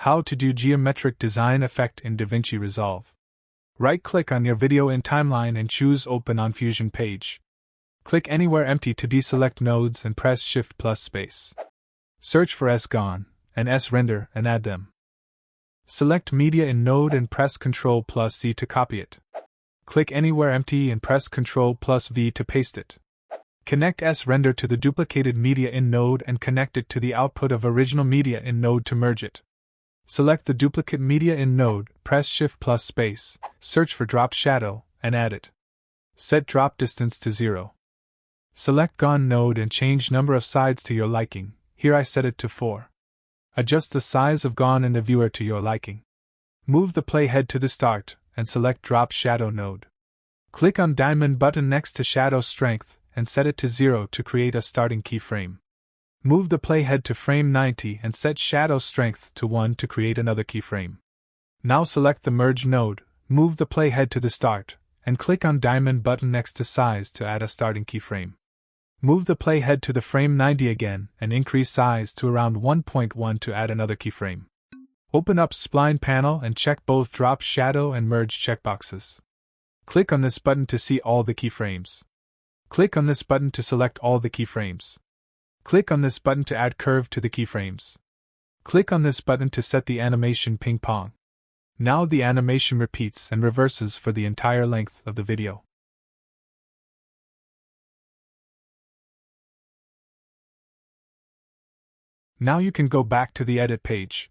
How to do geometric design effect in DaVinci Resolve. Right-click on your video in timeline and choose Open on Fusion page. Click anywhere empty to deselect nodes and press Shift plus space. Search for Ngon and render and add them. Select Media in Node and press Ctrl plus C to copy it. Click anywhere empty and press Ctrl plus V to paste it. Connect render to the duplicated media in Node and connect it to the output of original media in Node to merge it. Select the duplicate media in Node, press Shift plus space, search for drop shadow, and add it. Set drop distance to 0. Select Ngon node and change number of sides to your liking. Here I set it to 4. Adjust the size of Ngon in the viewer to your liking. Move the playhead to the start, and select drop shadow node. Click on diamond button next to shadow strength, and set it to 0 to create a starting keyframe. Move the playhead to frame 90 and set shadow strength to 1 to create another keyframe. Now select the merge node, move the playhead to the start, and click on diamond button next to size to add a starting keyframe. Move the playhead to the frame 90 again and increase size to around 1.1 to add another keyframe. Open up spline panel and check both drop shadow and merge checkboxes. Click on this button to see all the keyframes. Click on this button to select all the keyframes. Click on this button to add curve to the keyframes. Click on this button to set the animation ping pong. Now the animation repeats and reverses for the entire length of the video. Now you can go back to the edit page.